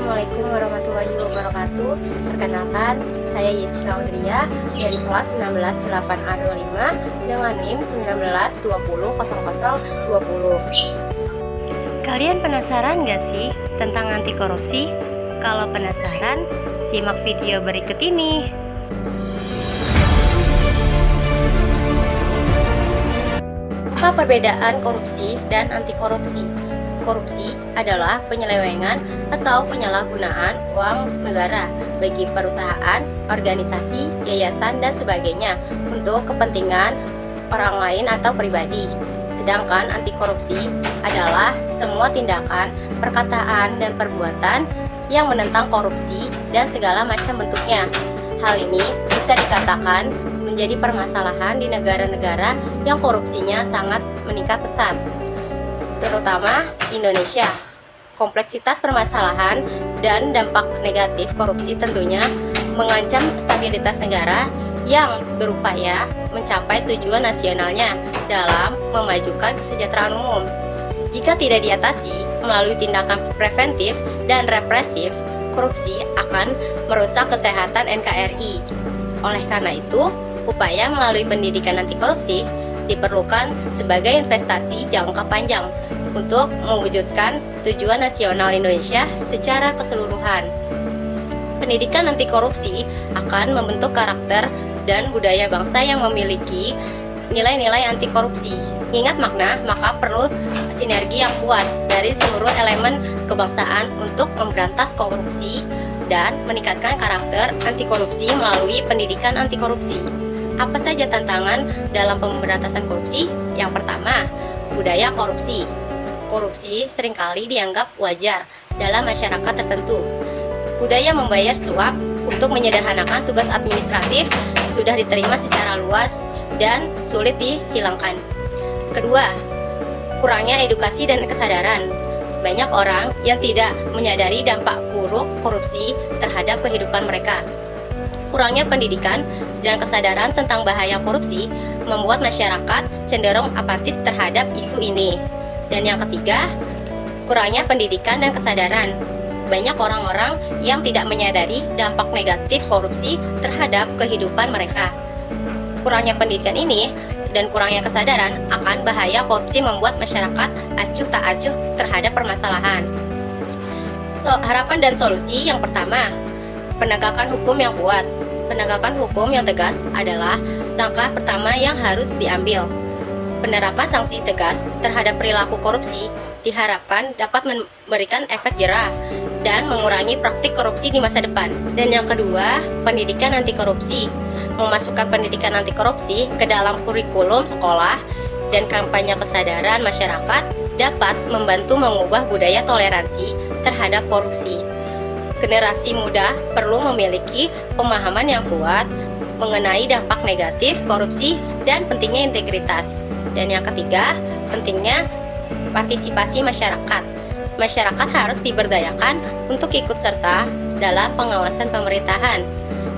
Assalamualaikum warahmatullahi wabarakatuh. Perkenalkan, saya Yesika Audria dari kelas 198A25 dengan NIM 19200020. Kalian penasaran gak sih tentang anti korupsi? Kalau penasaran, simak video berikut ini. Apa perbedaan korupsi dan anti korupsi? Korupsi adalah penyelewengan atau penyalahgunaan uang negara bagi perusahaan, organisasi, yayasan, dan sebagainya untuk kepentingan orang lain atau pribadi. Sedangkan anti korupsi adalah semua tindakan, perkataan, dan perbuatan yang menentang korupsi dan segala macam bentuknya. Hal ini bisa dikatakan menjadi permasalahan di negara-negara yang korupsinya sangat meningkat pesat, terutama Indonesia. Kompleksitas permasalahan dan dampak negatif korupsi tentunya mengancam stabilitas negara yang berupaya mencapai tujuan nasionalnya dalam memajukan kesejahteraan umum. Jika tidak diatasi melalui tindakan preventif dan represif, korupsi akan merusak kesehatan NKRI. Oleh karena itu, upaya melalui pendidikan anti korupsi diperlukan sebagai investasi jangka panjang untuk mewujudkan tujuan nasional Indonesia secara keseluruhan. Pendidikan anti korupsi akan membentuk karakter dan budaya bangsa yang memiliki nilai-nilai anti korupsi. Ingat makna, maka perlu sinergi yang kuat dari seluruh elemen kebangsaan untuk memberantas korupsi dan meningkatkan karakter anti korupsi melalui pendidikan anti korupsi. Apa saja tantangan dalam pemberantasan korupsi? Yang pertama, budaya korupsi. Korupsi seringkali dianggap wajar dalam masyarakat tertentu. Budaya membayar suap untuk menyederhanakan tugas administratif sudah diterima secara luas dan sulit dihilangkan. Kedua, kurangnya edukasi dan kesadaran. Banyak orang yang tidak menyadari dampak buruk korupsi terhadap kehidupan mereka. Kurangnya pendidikan dan kesadaran tentang bahaya korupsi membuat masyarakat cenderung apatis terhadap isu ini. Dan yang ketiga, kurangnya pendidikan dan kesadaran. Banyak orang-orang yang tidak menyadari dampak negatif korupsi terhadap kehidupan mereka. Kurangnya pendidikan ini dan kurangnya kesadaran akan bahaya korupsi membuat masyarakat acuh tak acuh terhadap permasalahan. Harapan dan solusi yang pertama, penegakan hukum yang kuat. Penegakan hukum yang tegas adalah langkah pertama yang harus diambil. Penerapan sanksi tegas terhadap perilaku korupsi diharapkan dapat memberikan efek jera dan mengurangi praktik korupsi di masa depan. Dan yang kedua, pendidikan anti korupsi. Memasukkan pendidikan anti korupsi ke dalam kurikulum sekolah dan kampanye kesadaran masyarakat dapat membantu mengubah budaya toleransi terhadap korupsi. Generasi muda perlu memiliki pemahaman yang kuat mengenai dampak negatif korupsi dan pentingnya integritas. Dan yang ketiga, pentingnya partisipasi masyarakat. Masyarakat harus diberdayakan untuk ikut serta dalam pengawasan pemerintahan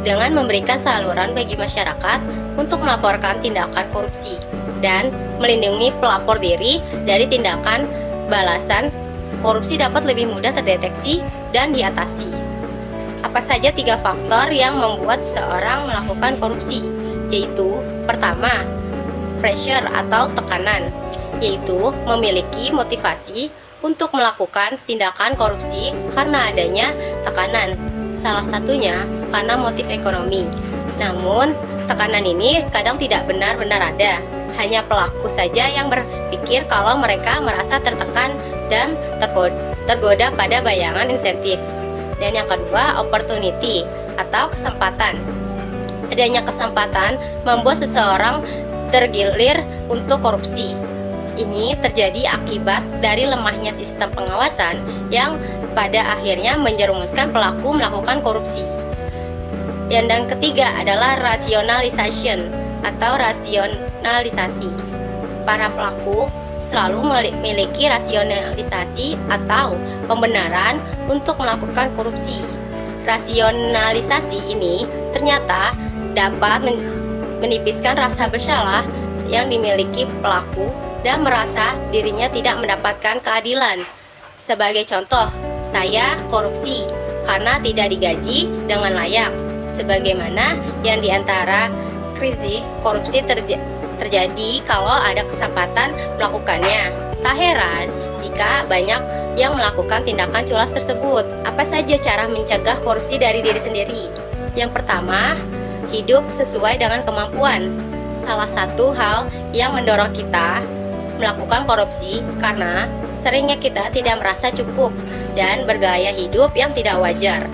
dengan memberikan saluran bagi masyarakat untuk melaporkan tindakan korupsi dan melindungi pelapor diri dari tindakan balasan. Korupsi dapat lebih mudah terdeteksi dan diatasi. Apa saja 3 faktor yang membuat seseorang melakukan korupsi? Yaitu, pertama, pressure atau tekanan, yaitu memiliki motivasi untuk melakukan tindakan korupsi karena adanya tekanan. Salah satunya karena motif ekonomi. Namun, tekanan ini kadang tidak benar-benar ada. Hanya pelaku saja yang berpikir kalau mereka merasa tertekan dan tergoda pada bayangan insentif. Dan yang kedua, opportunity atau kesempatan. Adanya kesempatan membuat seseorang tergilir untuk korupsi. Ini terjadi akibat dari lemahnya sistem pengawasan yang pada akhirnya menjerumuskan pelaku melakukan korupsi. Dan ketiga adalah rationalization atau rasionalisasi. Para pelaku selalu memiliki rasionalisasi atau pembenaran untuk melakukan korupsi. Rasionalisasi ini ternyata dapat menipiskan rasa bersalah yang dimiliki pelaku dan merasa dirinya tidak mendapatkan keadilan. Sebagai contoh, Saya korupsi karena tidak digaji dengan layak. Sebagaimana yang diantara krisis korupsi terjadi kalau ada kesempatan melakukannya. Tak heran jika banyak yang melakukan tindakan culas tersebut. Apa saja cara mencegah korupsi dari diri sendiri? Yang pertama, hidup sesuai dengan kemampuan. Salah satu hal yang mendorong kita melakukan korupsi karena seringnya kita tidak merasa cukup dan bergaya hidup yang tidak wajar.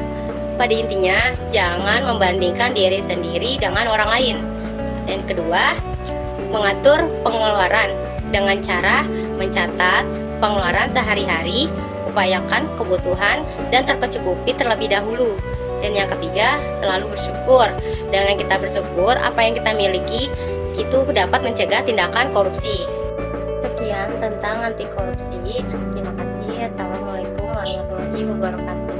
Pada intinya, jangan membandingkan diri sendiri dengan orang lain. Dan kedua, mengatur pengeluaran dengan cara mencatat pengeluaran sehari-hari, upayakan kebutuhan dan tercukupi terlebih dahulu. Dan yang ketiga, selalu bersyukur. Dengan kita bersyukur, apa yang kita miliki itu dapat mencegah tindakan korupsi. Sekian tentang anti korupsi. Terima kasih. Assalamualaikum warahmatullahi wabarakatuh.